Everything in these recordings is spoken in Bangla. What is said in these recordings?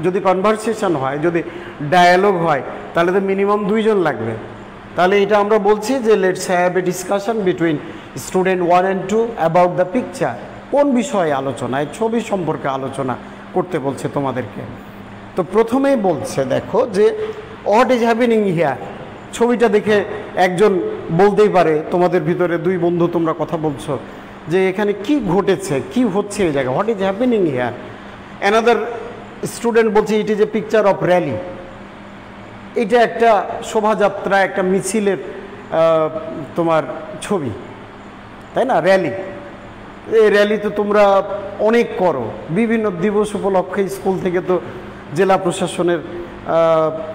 যদি কনভারসেশন হয়, যদি ডায়ালগ হয়, তাহলে তো মিনিমাম 2 জন লাগবে। তাহলে এটা আমরা বলছি যে let's have a discussion between student 1 and 2 about the picture. কোন বিষয়ে আলোচনা? এই ছবি সম্পর্কে আলোচনা করতে বলছে তোমাদেরকে। তো প্রথমেই বলছে দেখো যে হোয়াট ইজ হ্যাপেনিং হিয়ার। ছবিটা দেখে একজন বলতেই পারে, তোমাদের ভিতরে 2 বন্ধু তোমরা কথা বলছো, যে এখানে কি ঘটেছে, কি হচ্ছে এই জায়গায়, what is happening here. Another student বলছে it is a picture of rally. এটা একটা শোভাযাত্রা, একটা মিছিলের তোমার ছবি, তাই না? র্যালি, এই র্যালি তো তোমরা অনেক করো, বিভিন্ন দিবস উপলক্ষে স্কুল থেকে তো জেলা প্রশাসনের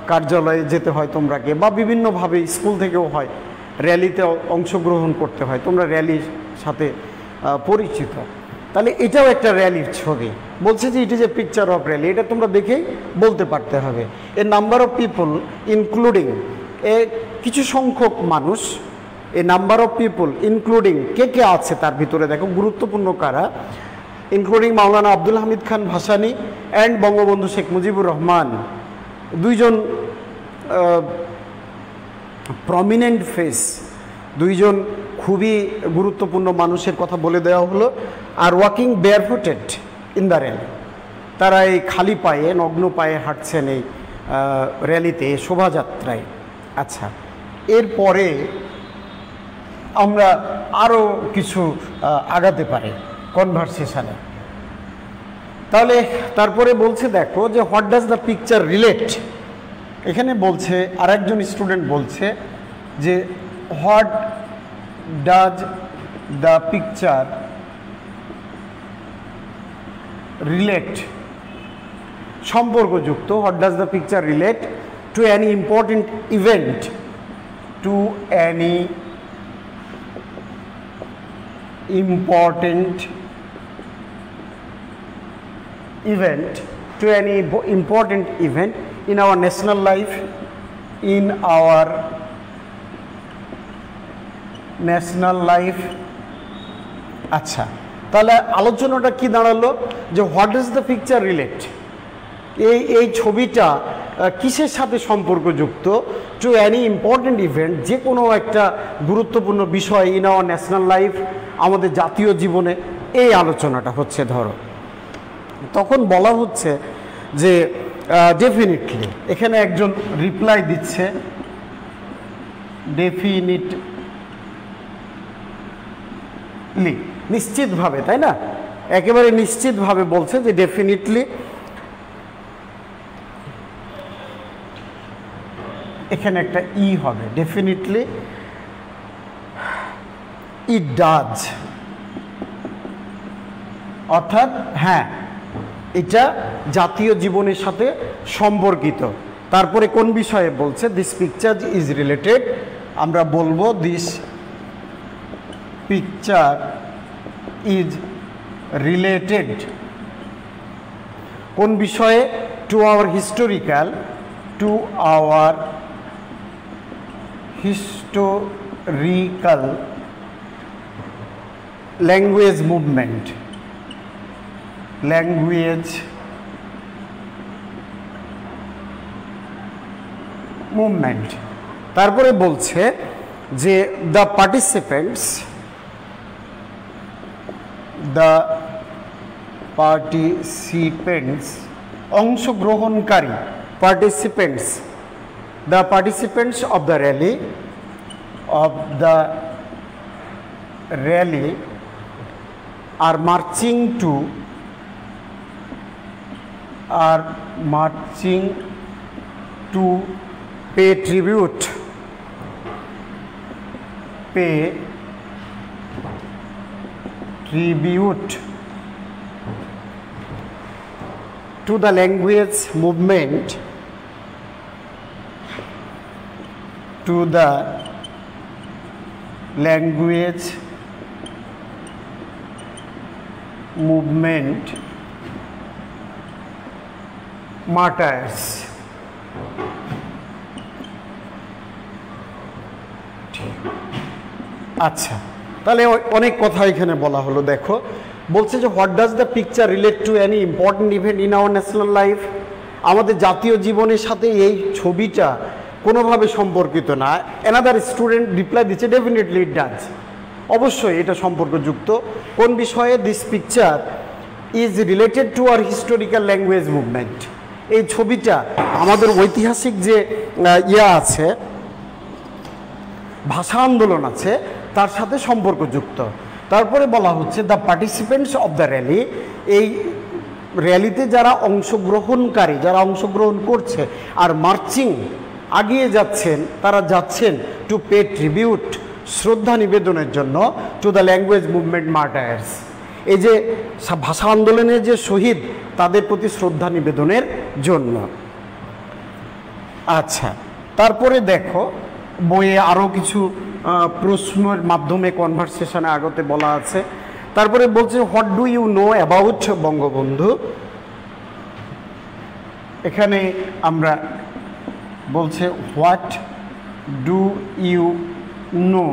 কার্যালয়ে যেতে হয় তোমরাকে, বা বিভিন্নভাবে স্কুল থেকেও হয়, র্যালিতে অংশগ্রহণ করতে হয়, তোমরা র্যালির সাথে পরিচিত। তাহলে এটাও একটা র্যালির ছবি। বলছে যে it is a picture of rally, এটা তোমরা দেখেই বলতে পারতে হবে। A number of people including, কিছু সংখ্যক মানুষ, a number of people including, কে কে আছে তার ভিতরে দেখো, গুরুত্বপূর্ণ কারা, ইনক্লুডিং মাওলানা আব্দুল হামিদ খান ভাসানী অ্যান্ড বঙ্গবন্ধু শেখ মুজিবুর রহমান। 2 জন প্রমিনেন্ট ফেস, 2 জন খুবই গুরুত্বপূর্ণ মানুষের কথা বলে দেওয়া হলো। আর walking barefooted in the rally, তারা এই খালি পায়ে, নগ্ন পায়ে হাঁটছেন এই র্যালিতে, শোভাযাত্রায়। আচ্ছা, এরপরে আমরা আরও কিছু আগাতে পারি কনভারসেশনে। তাহলে তারপরে বলছে দেখো যে what does the picture relate. এখানে বলছে, আরেকজন স্টুডেন্ট বলছে যে what does the picture relate, সম্পর্কযুক্ত, what does the picture relate to any important event, to any important event, to any important event in our national life, in our national life. আচ্ছা, তাহলে আলোচনাটা কি দাঁড়ালো যে what does the picture relate, এই ছবিটা কিসের সাথে সম্পর্কযুক্ত, টু অ্যানি ইম্পর্টেন্ট ইভেন্ট, যে কোনো একটা গুরুত্বপূর্ণ বিষয় ইন আওয়ার ন্যাশনাল লাইফ, আমাদের জাতীয় জীবনে, এই আলোচনাটা হচ্ছে। ধরো তখন বলা হচ্ছে যে ডেফিনিটলি, এখানে একজন রিপ্লাই দিচ্ছে ডেফিনিটলি, নিশ্চিতভাবে, তাই না? একেবারে নিশ্চিতভাবে বলছে যে ডেফিনিটলি, এখানে একটা ই হবে, ডেফিনিটলি ইট ডাজ, অর্থাৎ হ্যাঁ, এটা জাতীয় জীবনের সাথে সম্পর্কিত। তারপরে কোন বিষয়ে বলছে, দিস পিকচার ইজ রিলেটেড, আমরা বলবো দিস পিকচার ইজ রিলেটেড, কোন বিষয়ে, to our historical, to our historical language movement, language movement। তারপরে বলছে যে the participants, অংশগ্রহণকারী, participants, the participants of the rally are marching to pay tribute to the language movement, to the language movement martyrs। আচ্ছা, তাহলে অনেক কথা এখানে বলা হলো। দেখো বলছে যে what does the picture relate to any important event in our national life, আমাদের জাতীয় জীবনের সাথে এই ছবিটা কোনোভাবে সম্পর্কিত না। অ্যানাদার স্টুডেন্ট রিপ্লাই দিচ্ছে ডেফিনেটলি ইট ডাজ, অবশ্যই এটা সম্পর্কযুক্ত। কোন বিষয়ে? This picture is related to our historical language movement. এই ছবিটা আমাদের ঐতিহাসিক যে আছে, ভাষা আন্দোলন আছে, তার সাথে সম্পর্কযুক্ত। তারপরে বলা হচ্ছে the participants of the rally, এই র্যালিতে যারা অংশগ্রহণকারী, যারা অংশগ্রহণ করছে আর মার্চিং আগিয়ে যাচ্ছেন, তারা যাচ্ছেন টু পে ট্রিবিউট, শ্রদ্ধা নিবেদনের জন্য, টু দ্য ল্যাঙ্গুয়েজ মুভমেন্ট মার্টায়ার্স, এই যে ভাষা আন্দোলনের যে শহীদ, তাদের প্রতি শ্রদ্ধা নিবেদনের জন্য। আচ্ছা, তারপরে দেখো বইয়ে আরও কিছু প্রশ্নের মাধ্যমে কনভারসেশনে আগতে বলা আছে। তারপরে বলছে what do you know about Bangabandhu. এখানে আমরা বলছে what do you know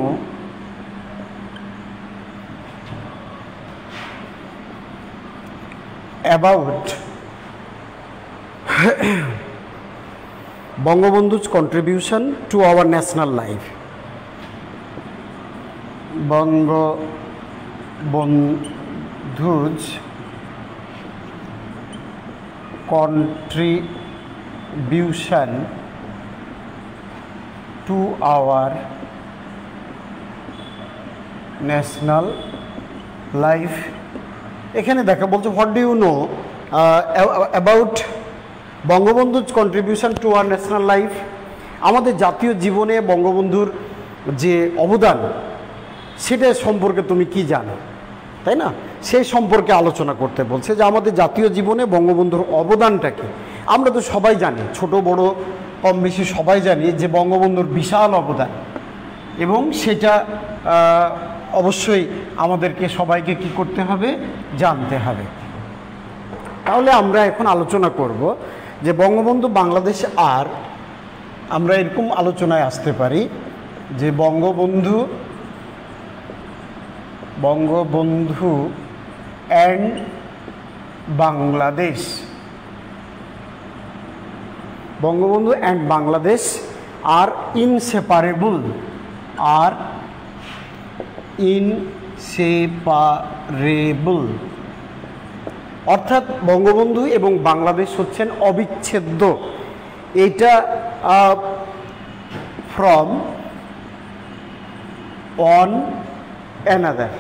about Bangabandhu's contribution to our national life. Bangabandhu's contribution to our national life. এখানে দেখা বলছে what do you know about বঙ্গবন্ধুর contribution to our national life. আমাদের জাতীয় জীবনে বঙ্গবন্ধুর যে অবদান, সেটা সম্পর্কে তুমি কি জানো, তাই না? সেই সম্পর্কে আলোচনা করতে বলছে যে আমাদের জাতীয় জীবনে বঙ্গবন্ধুর অবদানটা কি। আমরা তো সবাই জানি, ছোট বড় কম বেশি সবাই জানি যে বঙ্গবন্ধুর বিশাল অবদান, এবং সেটা অবশ্যই আমাদেরকে সবাইকে কি করতে হবে, জানতে হবে। তাহলে আমরা এখন আলোচনা করব যে বঙ্গবন্ধু বাংলাদেশ, আর আমরা এরকম আলোচনায় আসতে পারি যে Bangabandhu and Bangladesh, Bangabandhu and Bangladesh are inseparable, are inseparable, অর্থাৎ বঙ্গবন্ধু এবং বাংলাদেশ হচ্ছেন অবিচ্ছেদ্য। এটা ফ্রম অন অ্যানাদার,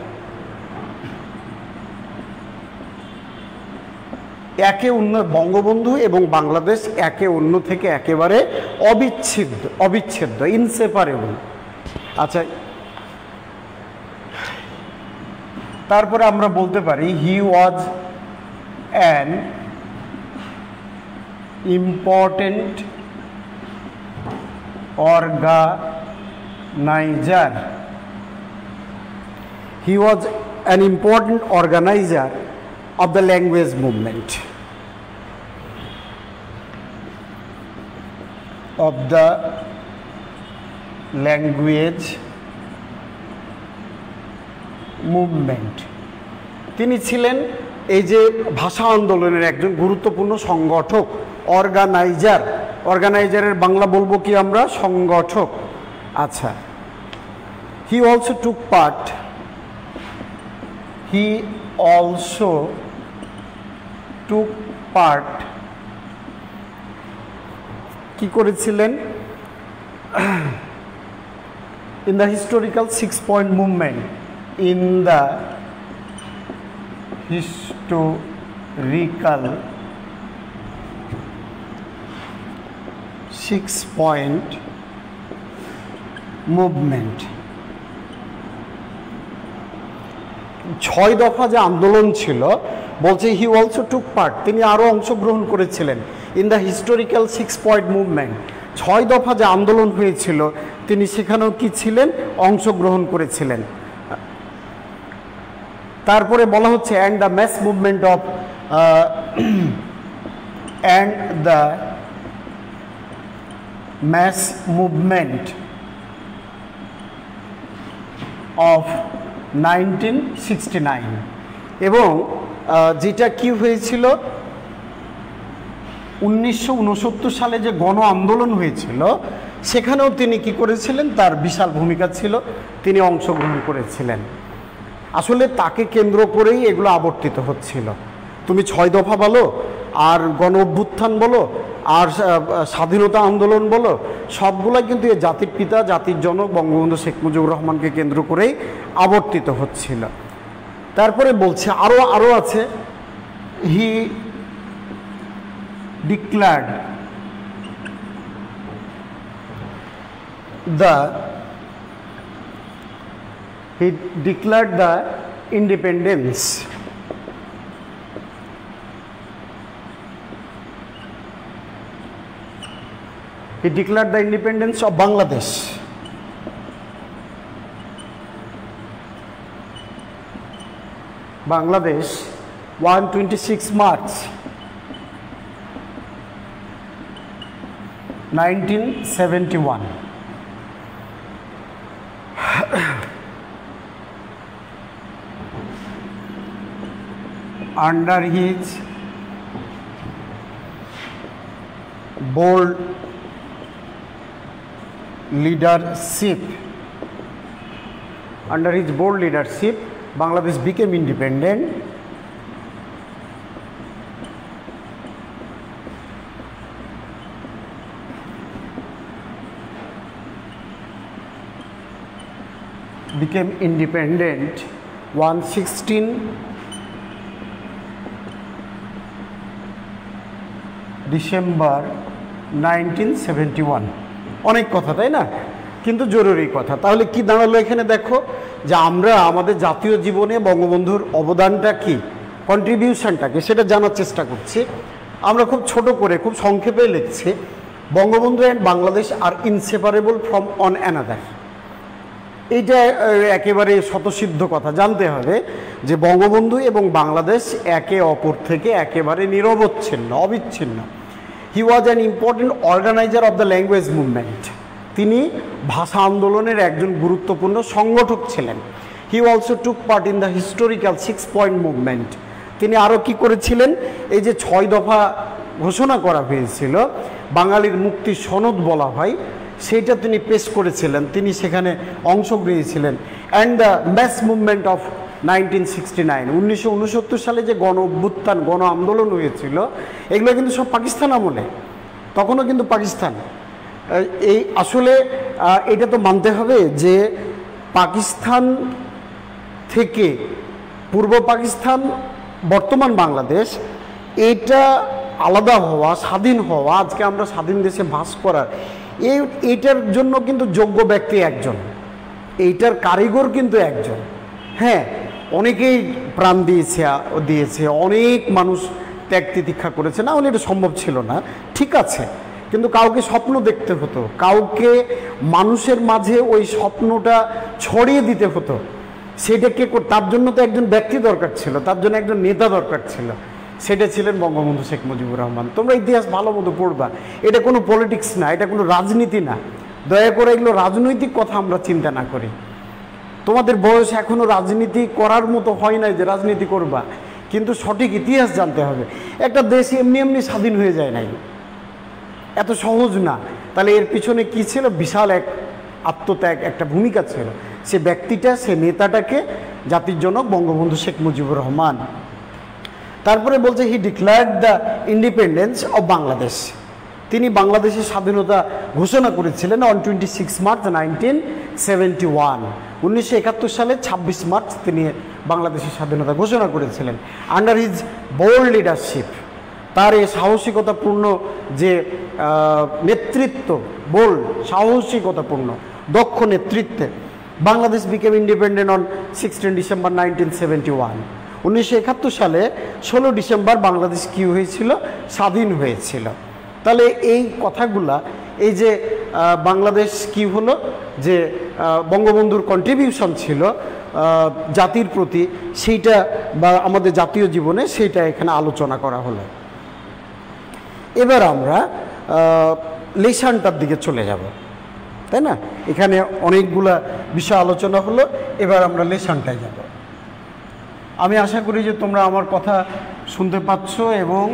একে অন্য, বঙ্গবন্ধু এবং বাংলাদেশ একে অন্য থেকে একেবারে অবিচ্ছেদ্য, ইনসেপারেবল। আচ্ছা, তারপরে আমরা বলতে পারি he was an important organizer. He was an important organizer of the language movement. Of the language movement. তিনি ছিলেন এই যে ভাষা আন্দোলনের একজন গুরুত্বপূর্ণ সংগঠক, অর্গানাইজারের বাংলা বলবো কি আমরা, সংগঠক। আচ্ছা, হি অলসো টুক পার্ট, কি করেছিলেন, in the historical 6 point movement, in the historical 6 point movement. 6 দফা যে আন্দোলন ছিল, বলছে হি অলসো টুক পার্ট, তিনি আরও অংশগ্রহণ করেছিলেন in the historical 6 point movement. 6 দফা যে আন্দোলন হয়েছিল, তিনি সেখানেও কি ছিলেন, অংশগ্রহণ করেছিলেন। তারপরে বলা হচ্ছে and the mass movement of mass movement of 1969, এবং যেটা কি হয়েছিল, 1969 সালে যে গণ আন্দোলন হয়েছিল সেখানেও তিনি কি করেছিলেন, তার বিশাল ভূমিকা ছিল, তিনি অংশগ্রহণ করেছিলেন। আসলে তাকে কেন্দ্র করেই এগুলো আবর্তিত হচ্ছিল। তুমি 6 দফা বলো, আর গণ অভ্যুত্থান বলো, আর স্বাধীনতা আন্দোলন বলো, সবগুলো কিন্তু এই জাতির পিতা, জাতির জনক বঙ্গবন্ধু শেখ মুজিবুর রহমানকে কেন্দ্র করেই আবর্তিত হচ্ছিল। তারপরে বলছে আরও আছে, হি declared the independence of Bangladesh Bangladesh 126 March 1971 under his bold leadership, Bangladesh became independent. Became independent 116 December 1971। অনেক কথা, তাই না? কিন্তু জরুরি কথা। তাহলে কি দাঁড়ালো এখানে? দেখো যে আমরা আমাদের জাতীয় জীবনে বঙ্গবন্ধুর অবদানটা কি, কন্ট্রিবিউশনটা কি, সেটা জানার চেষ্টা করছি। আমরা খুব ছোট করে, খুব সংক্ষেপে লিখছি, Bangabandhu and Bangladesh are inseparable from on another. এইটা একেবারে স্বতঃসিদ্ধ কথা। জানতে হবে যে বঙ্গবন্ধু এবং বাংলাদেশ একে অপর থেকে একেবারে নিরবচ্ছিন্ন, অবিচ্ছিন্ন। He was an important organizer of the language movement. তিনি ভাষা আন্দোলনের একজন গুরুত্বপূর্ণ সংগঠক ছিলেন। He also took part in the historical 6 point movement. তিনি আরও কি করেছিলেন, এই যে 6 দফা ঘোষণা করা হয়েছিল, বাঙালির মুক্তির সনদ বলা হয়, সেইটা তিনি পেশ করেছিলেন, তিনি সেখানে অংশ নিয়েছিলেন। And the mass movement of 1969, 1969 সালে যে গণ অভ্যুত্থান, গণ আন্দোলন হয়েছিল, এগুলো কিন্তু সব পাকিস্তান আমলে, তখনও কিন্তু পাকিস্তান। এই আসলে এটা তো মানতে হবে যে পাকিস্তান থেকে পূর্ব পাকিস্তান, বর্তমান বাংলাদেশ, এটা আলাদা হওয়া, স্বাধীন হওয়া, আজকে আমরা স্বাধীন দেশে বাস করার, এইটার জন্য কিন্তু যোগ্য ব্যক্তি একজন, এইটার কারিগর কিন্তু একজন। হ্যাঁ, অনেকেই প্রাণ দিয়েছে, অনেক মানুষ ত্যাগ তিতিক্ষা করেছে, না হলে এটা সম্ভব ছিল না, ঠিক আছে। কিন্তু কাউকে স্বপ্ন দেখতে হতো, কাউকে মানুষের মাঝে ওই স্বপ্নটা ছড়িয়ে দিতে হতো। সেটা কে, তার জন্য তো একজন ব্যক্তি দরকার ছিল, তার জন্য একজন নেতা দরকার ছিল, সেটা ছিলেন বঙ্গবন্ধু শেখ মুজিবুর রহমান। তোমরা ইতিহাস ভালো মতো পড়বা, এটা কোনো পলিটিক্স না, এটা কোনো রাজনীতি না। দয়া করে এগুলো রাজনৈতিক কথা আমরা চিন্তা না করি। তোমাদের বয়স এখনও রাজনীতি করার মতো হয় নাই যে রাজনীতি করবা, কিন্তু সঠিক ইতিহাস জানতে হবে। একটা দেশ এমনি এমনি স্বাধীন হয়ে যায় নাই, এত সহজ না। তাহলে এর পিছনে কি ছিল? বিশাল এক আত্মত্যাগ, একটা ভূমিকা ছিল। সে ব্যক্তিটা, সে নেতাটাকে জাতির জনক বঙ্গবন্ধু শেখ মুজিবুর রহমান। তারপরে বলছে হি ডিক্লায়ার্ড দ্য ইন্ডিপেন্ডেন্স অফ বাংলাদেশ। তিনি বাংলাদেশের স্বাধীনতা ঘোষণা করেছিলেন অন 26 মার্চ 1971। 1971 সালে 26 মার্চ তিনি বাংলাদেশের স্বাধীনতা ঘোষণা করেছিলেন। আন্ডার হিজ বোল্ড লিডারশিপ, তার এই সাহসিকতাপূর্ণ যে নেতৃত্ব, বোল্ড, সাহসিকতাপূর্ণ দক্ষ নেতৃত্বে, Bangladesh became independent on 16 December 1971। 1971 সালে 16 ডিসেম্বর বাংলাদেশ কী হয়েছিল? স্বাধীন হয়েছিল। তাহলে এই কথাগুলা, এই যে বাংলাদেশ কি হলো, যে বঙ্গবন্ধুর কন্ট্রিবিউশন ছিল জাতির প্রতি, সেইটা বা আমাদের জাতীয় জীবনে, সেইটা এখানে আলোচনা করা হলো। এবার আমরা লেসনটার দিকে চলে যাব, তাই না? এখানে অনেকগুলা বিষয় আলোচনা হলো, এবার আমরা লেসনটায় যাব। আমি আশা করি যে তোমরা আমার কথা শুনতে পাচ্ছ এবং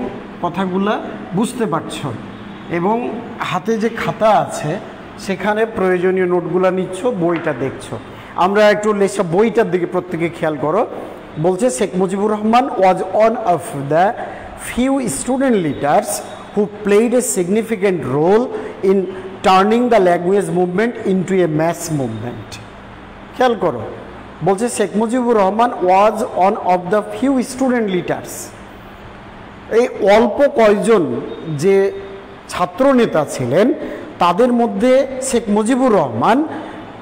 কথাগুলা বুঝতে পারছো এবং হাতে যে খাতা আছে সেখানে প্রয়োজনীয় নোটগুলো নিচ্ছ, বইটা দেখছো। আমরা একটু বইটার দিকে প্রত্যেকে খেয়াল করো। বলছে Sheikh Mujibur Rahman was one of the few student leaders who played a significant role in turning the language movement into a mass movement. খেয়াল করো, বলছে Sheikh Mujibur Rahman was one of the few student leaders, এই অল্প কয়জন যে ছাত্র নেতা ছিলেন তাদের মধ্যে Sheikh Mujibur Rahman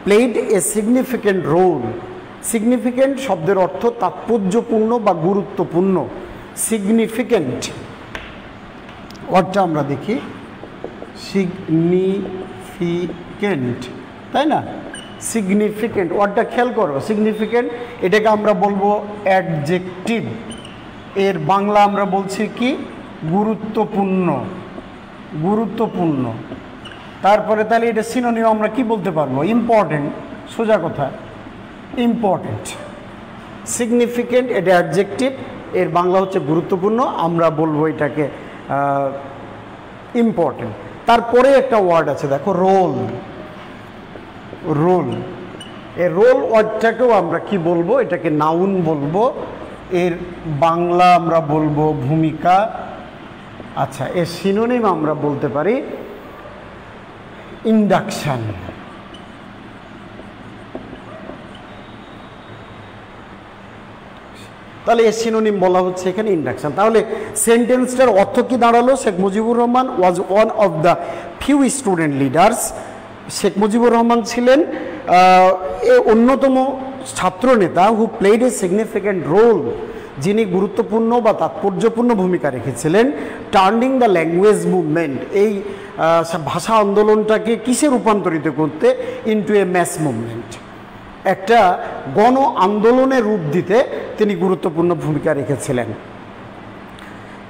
played a significant role. Significant শব্দের অর্থ তাৎপর্যপূর্ণ বা গুরুত্বপূর্ণ। সিগনিফিক্যান্ট ওয়ার্ডটা আমরা দেখি, সিগনিফিক্যান্ট, তাই না? সিগনিফিক্যান্ট ওয়ার্ডটা খেয়াল করো। সিগনিফিক্যান্ট এটাকে আমরা বলবো অ্যাডজেক্টিভ, এর বাংলা আমরা বলছি কি? গুরুত্বপূর্ণ। গুরুত্বপূর্ণ। তারপরে তাহলে এটা সিনোনিম আমরা কি বলতে পারবো? ইম্পর্টেন্ট। সোজা কথা, ইম্পর্টেন্ট। সিগনিফিক্যান্ট এটা অ্যাডজেক্টিভ, এর বাংলা হচ্ছে গুরুত্বপূর্ণ, আমরা বলবো এটাকে ইম্পর্টেন্ট। তারপরে একটা ওয়ার্ড আছে দেখো, রোল। রোল, এই রোল ওয়ার্ডটাকেও আমরা কি বলবো? এটাকে নাউন বলবো, এর বাংলা আমরা বলবো ভূমিকা। আচ্ছা, এর সিনোনিম আমরা বলতে পারি ইন্ডাকশন। তাহলে এর সিনোনিম বলা হচ্ছে এখানে ইন্ডাকশন। তাহলে সেন্টেন্সটার অর্থ কি দাঁড়ালো? Sheikh Mujibur Rahman was one of the few student leaders. Sheikh Mujibur Rahman ছিলেন অন্যতম ছাত্র নেতা who played a significant role, যিনি গুরুত্বপূর্ণ বা তাৎপর্যপূর্ণ ভূমিকা রেখেছিলেন টার্নিং দ্য ল্যাঙ্গুয়েজ মুভমেন্ট, এই ভাষা আন্দোলনটাকে কিসে রূপান্তরিত করতে? ইনটু এ ম্যাস মুভমেন্ট, একটা গণ আন্দোলনের রূপ দিতে তিনি গুরুত্বপূর্ণ ভূমিকা রেখেছিলেন।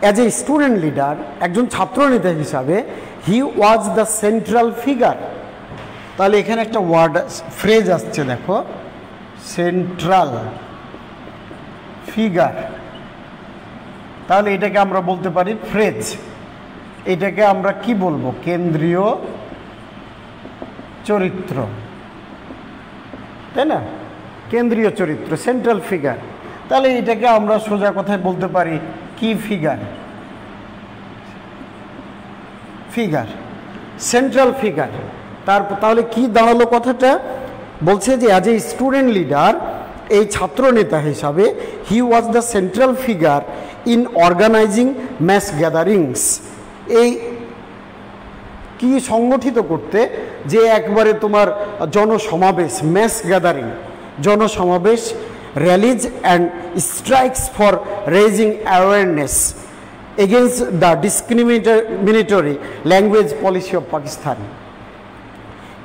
অ্যাজ এ স্টুডেন্ট লিডার, একজন ছাত্রনেতা হিসাবে he was the central figure. তাহলে এখানে একটা ওয়ার্ড ফ্রেজ আসছে দেখো, সেন্ট্রাল ফিগার। তাহলে এটাকে আমরা বলতে পারি ফ্রেজ। এটাকে আমরা কি বলবো? কেন্দ্রীয় চরিত্র, তাই না? কেন্দ্রীয় চরিত্র, সেন্ট্রাল ফিগার। তাহলে এটাকে আমরা সোজা কথায় বলতে পারি কি ফিগার? Figure, central figure. তাহলে কি দাঁড়ালো কথাটা? বলছে যে অ্যাজ এ স্টুডেন্ট লিডার, এই ছাত্র নেতা হিসাবে he was the central figure in organizing mass gatherings, এই কি সংগঠিত করতে? যে একবারে তোমার জনসমাবেশ, ম্যাস গ্যাদারিং, জনসমাবেশ, rallies and strikes for raising awareness against the discriminatory language policy of Pakistan.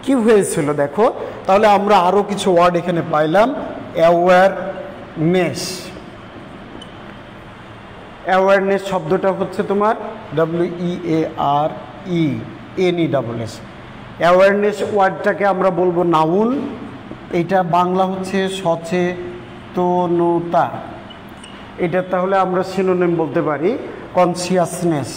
কি হয়েছিল দেখো, তাহলে আমরা আরও কিছু ওয়ার্ড এখানে পাইলাম। অ্যাওয়ারনেস, অ্যাওয়ারনেস শব্দটা হচ্ছে তোমার WEARENESS। অ্যাওয়ারনেস ওয়ার্ডটাকে আমরা বলবো নাউন, এটা বাংলা হচ্ছে সচেতনতা। এটা তাহলে আমরা সিনোনিম বলতে পারি কনসিয়াসনেস।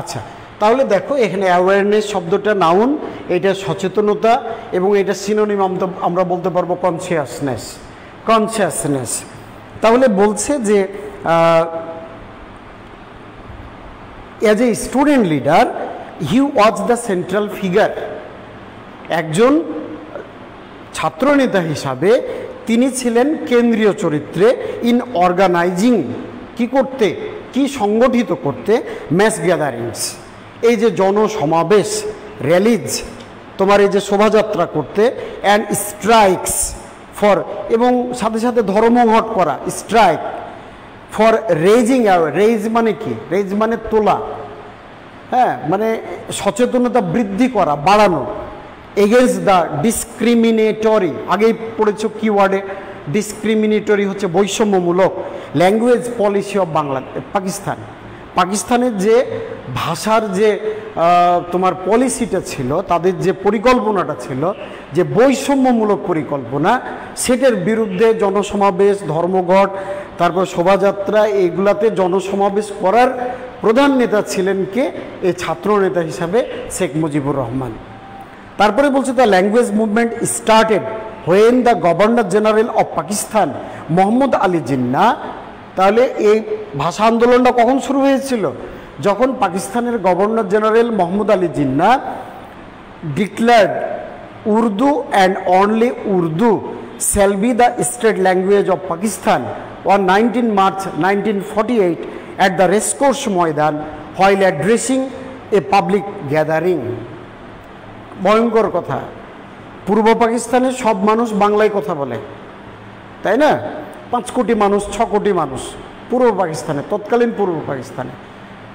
আচ্ছা, তাহলে দেখো এখানে অ্যাওয়ারনেস শব্দটা নাউন, এটা সচেতনতা, এবং এটা সিনোনিম আমরা বলতে পারবো কনসিয়াসনেস। কনসিয়াসনেস। তাহলে বলছে যে as a student leader he was the central figure, একজন ছাত্রনেতা হিসাবে তিনি ছিলেন কেন্দ্রীয় চরিত্রে ইন অর্গানাইজিং, কি করতে? কি সংগঠিত করতে? ম্যাস গ্যাদারিংস, এই যে জনসমাবেশ, র্যালিজ, তোমার এই যে শোভাযাত্রা করতে, অ্যান্ড স্ট্রাইকস ফর, এবং সাথে সাথে ধর্মঘট করা, স্ট্রাইক ফর রেজিং। রেজ মানে কি? রেজ মানে তোলা, হ্যাঁ, মানে সচেতনতা বৃদ্ধি করা, বাড়ানো। এগেনস্ট দ্য ডিসক্রিমিনেটরি, আগেই পড়েছো কি ওয়ার্ডে? ডিসক্রিমিনেটরি হচ্ছে বৈষম্যমূলক, ল্যাঙ্গুয়েজ পলিসি অফ পাকিস্তান, পাকিস্তানের যে ভাষার যে তোমার পলিসিটা ছিল, তাদের যে পরিকল্পনাটা ছিল, যে বৈষম্যমূলক পরিকল্পনা, সেটার বিরুদ্ধে জনসমাবেশ, ধর্মঘট, তারপর শোভাযাত্রা, এগুলাতে জনসমাবেশ করার প্রধান নেতা ছিলেন কে? এই ছাত্র নেতা হিসাবে শেখ মুজিবুর রহমান। তারপরে বলছে the language movement started when the governor general of Pakistan Mohammad Ali Jinnah. তাহলে এই ভাষা আন্দোলনটা কখন শুরু হয়েছিল? যখন পাকিস্তানের governor general Mohammad Ali Jinnah declared Urdu and only Urdu shall be the state language of Pakistan on 19 March 1948 at the racecourse Maidan while addressing a public gathering। ভয়ঙ্কর কথা, পূর্ব পাকিস্তানের সব মানুষ বাংলায় কথা বলে, তাই না? 5 কোটি মানুষ, 6 কোটি মানুষ পূর্ব পাকিস্তানে, তৎকালীন পূর্ব পাকিস্তানে।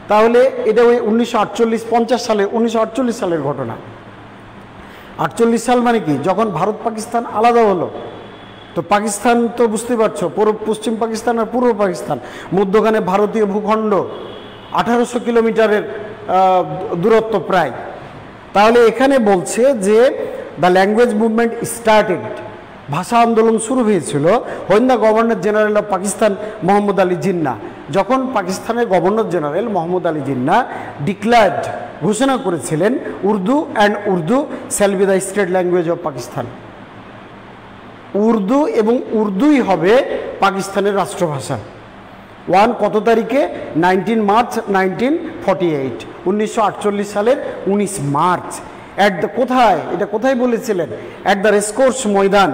তাহলে এটা ওই 1948-50 সালে, 1948 সালের ঘটনা। 48 সাল মানে কি? যখন ভারত পাকিস্তান আলাদা হলো। তো পাকিস্তান তো বুঝতে পারছো, পশ্চিম পাকিস্তান আর পূর্ব পাকিস্তান, মধ্যখানে ভারতীয় ভূখণ্ড, 1800 কিলোমিটারের দূরত্ব প্রায়। তাহলে এখানে বলছে যে দ্য ল্যাঙ্গুয়েজ মুভমেন্ট স্টার্টেড, ভাষা আন্দোলন শুরু হয়েছিল when the governor general of Pakistan Mohammad Ali Jinnah, যখন পাকিস্তানের গভর্নর জেনারেল মোহাম্মদ আলী জিন্না ডিক্লায়ার্ড, ঘোষণা করেছিলেন Urdu and Urdu shall be the state language of Pakistan. Urdu এবং উর্দুই হবে পাকিস্তানের রাষ্ট্রভাষা। কত তারিখে? 19 মার্চ 1948, 1948 সালের 19 মার্চ। কোথায় এটা কোথায় বলেছিলেন? অ্যাট দ্য রেসকোর্স ময়দান,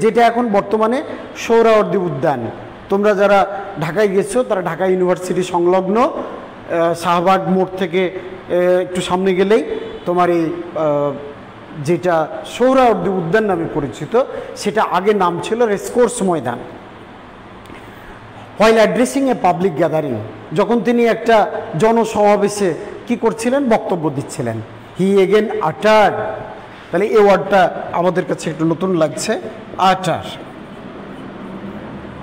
যেটা এখন বর্তমানে সোহরাওয়ার্দী উদ্যান। তোমরা যারা ঢাকায় গেছো তারা ঢাকা ইউনিভার্সিটি সংলগ্ন শাহবাগ মোড় থেকে একটু সামনে গেলেই তোমার এই যেটা সোহরাওয়ার্দী উদ্যান নামে পরিচিত, সেটা আগে নাম ছিল racecourse Maidan. While addressing a public gathering, যখন তিনি একটা জনসমাবেশে কি করছিলেন? বক্তব্য দিচ্ছিলেন। হি এগেন আটার, তাহলে এই ওয়ার্ডটা আমাদের কাছে একটু নতুন লাগছে। আটার,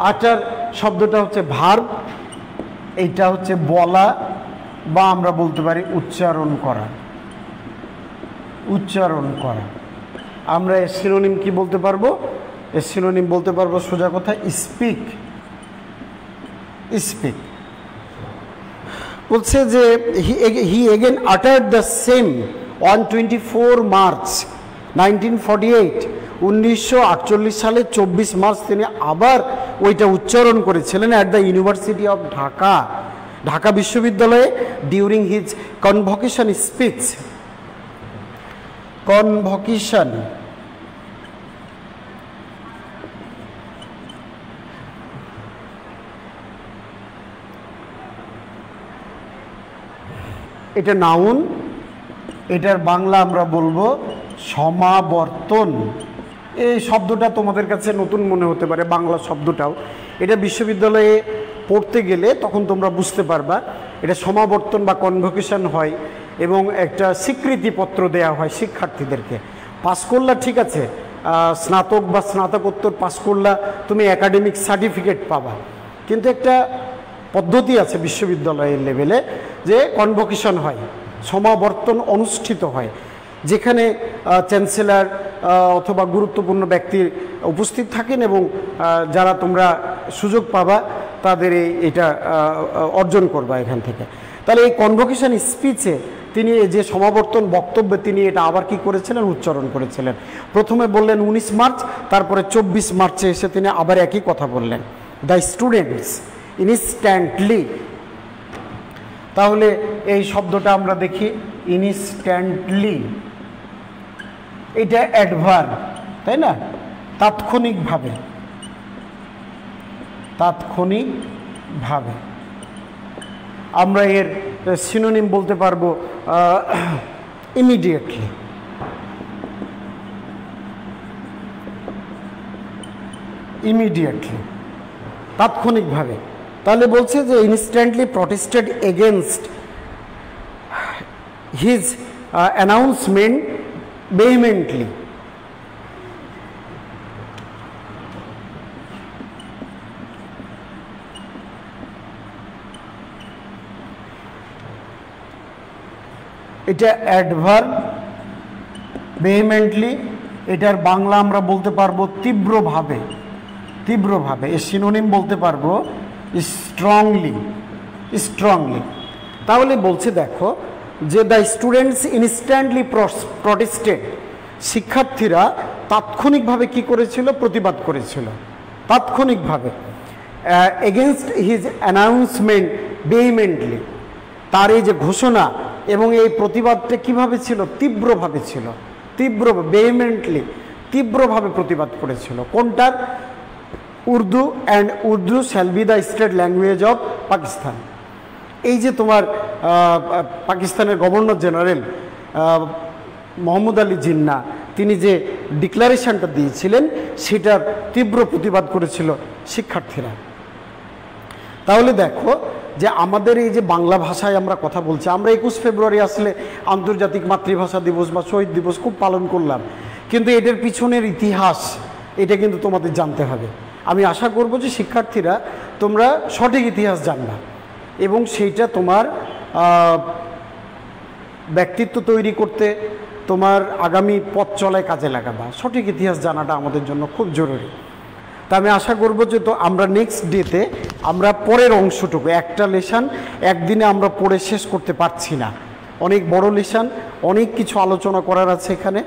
আটার শব্দটা হচ্ছে ভার্ব, এইটা হচ্ছে বলা বা আমরা বলতে পারি উচ্চারণ করা। উচ্চারণ করা। আমরা এর সিনোনিম কি বলতে পারবো? এর সিনোনিম বলতে পারবো সোজা কথা স্পিক। স্পিক বলছে যে he again uttered the same on 24 March 1948, 1948 সালে 24 মার্চ তিনি আবার ওইটা উচ্চারণ করেছিলেন at the university of Dhaka, Dhaka বিশ্ববিদ্যালয়ে during his convocation speech. Convocation এটা নাউন, এটার বাংলা আমরা বলবো সমাবর্তন। এই শব্দটা তোমাদের কাছে নতুন মনে হতে পারে, বাংলা শব্দটাও। এটা বিশ্ববিদ্যালয়ে পড়তে গেলে তখন তোমরা বুঝতে পারবা এটা সমাবর্তন বা কনভোকেশন হয় এবং একটা স্বীকৃতিপত্র দেয়া হয় শিক্ষার্থীদেরকে। পাস করলা ঠিক আছে, স্নাতক বা স্নাতকোত্তর পাস করলা, তুমি একাডেমিক সার্টিফিকেট পাবা, কিন্তু একটা পদ্ধতি আছে বিশ্ববিদ্যালয়ের লেভেলে যে কনভোকেশন হয়, সমাবর্তন অনুষ্ঠিত হয়, যেখানে চ্যান্সেলর অথবা গুরুত্বপূর্ণ ব্যক্তি উপস্থিত থাকেন এবং যারা তোমরা সুযোগ পাবা তাদের এটা অর্জন করবা এখান থেকে। তাহলে এই কনভোকেশন স্পিচে তিনি যে সমাবর্তন বক্তব্যে তিনি এটা আবার কি করেছিলেন? উচ্চারণ করেছিলেন। প্রথমে বললেন 19 মার্চ, তারপরে 24 মার্চে এসে তিনি আবার একই কথা বললেন, দ্য স্টুডেন্টস ইনস্ট্যান্টলি। তাহলে এই শব্দটা আমরা দেখি ইনস্ট্যান্টলি, এটা অ্যাডভার্ব, তাই না? তাৎক্ষণিকভাবে, তাৎক্ষণিকভাবে। আমরা এর সিনোনিম বলতে পারবো ইমিডিয়েটলি। ইমিডিয়েটলি, তাৎক্ষণিকভাবে। তাহলে বলছে যে instantly প্রটেস্টেড against his announcement vehemently। এটা অ্যাডভার্ব, ভেহেমেন্টলি এটার বাংলা আমরা বলতে পারবো তীব্রভাবে, তীব্রভাবে। এর সিনোনিম বলতে পারবো স্ট্রংলি, স্ট্রংলি। তাহলে বলছে দেখো যে দ্য স্টুডেন্টস ইনস্ট্যান্টলি প্রটেস্টেড, শিক্ষার্থীরা তাৎক্ষণিকভাবে কি করেছিল? প্রতিবাদ করেছিল তাৎক্ষণিকভাবে। এগেনস্ট হিজ অ্যানাউন্সমেন্ট ভেহিমেন্টলি, তার এই যে ঘোষণা এবং এই প্রতিবাদটা কিভাবে ছিল? তীব্রভাবে ছিল, তীব্র, ভেহিমেন্টলি, তীব্রভাবে প্রতিবাদ করেছিল। কোনটার? Urdu, and Urdu shall be the state language of Pakistan. এই যে তোমার পাকিস্তানের গভর্নর জেনারেল মোহাম্মদ আলী জিন্না, তিনি যে ডিক্লারেশনটা দিয়েছিলেন সেটার তীব্র প্রতিবাদ করেছিল শিক্ষার্থীরা। তাহলে দেখো যে আমাদের এই যে বাংলা ভাষায় আমরা কথা বলছি, আমরা 21 ফেব্রুয়ারি আসলে আন্তর্জাতিক মাতৃভাষা দিবস বা শহীদ দিবস খুব পালন করলাম, কিন্তু এটার পিছনের ইতিহাস এটা কিন্তু তোমাদের জানতে হবে। আমি আশা করব যে শিক্ষার্থীরা তোমরা সঠিক ইতিহাস জানবা এবং সেইটা তোমার ব্যক্তিত্ব তৈরি করতে, তোমার আগামী পথ চলায় কাজে লাগাবা। সঠিক ইতিহাস জানাটা আমাদের জন্য খুব জরুরি। তা আমি আশা করব যে তো আমরা নেক্সট ডেতে আমরা পরের অংশটুকু, একটা লেসন একদিনে আমরা পড়ে শেষ করতে পারছি না, অনেক বড় লেসন, অনেক কিছু আলোচনা করার আছে এখানে,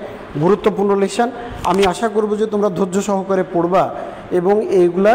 গুরুত্বপূর্ণ লেসন। আমি আশা করব যে তোমরা ধৈর্য সহকারে পড়বা এবং এইগুলা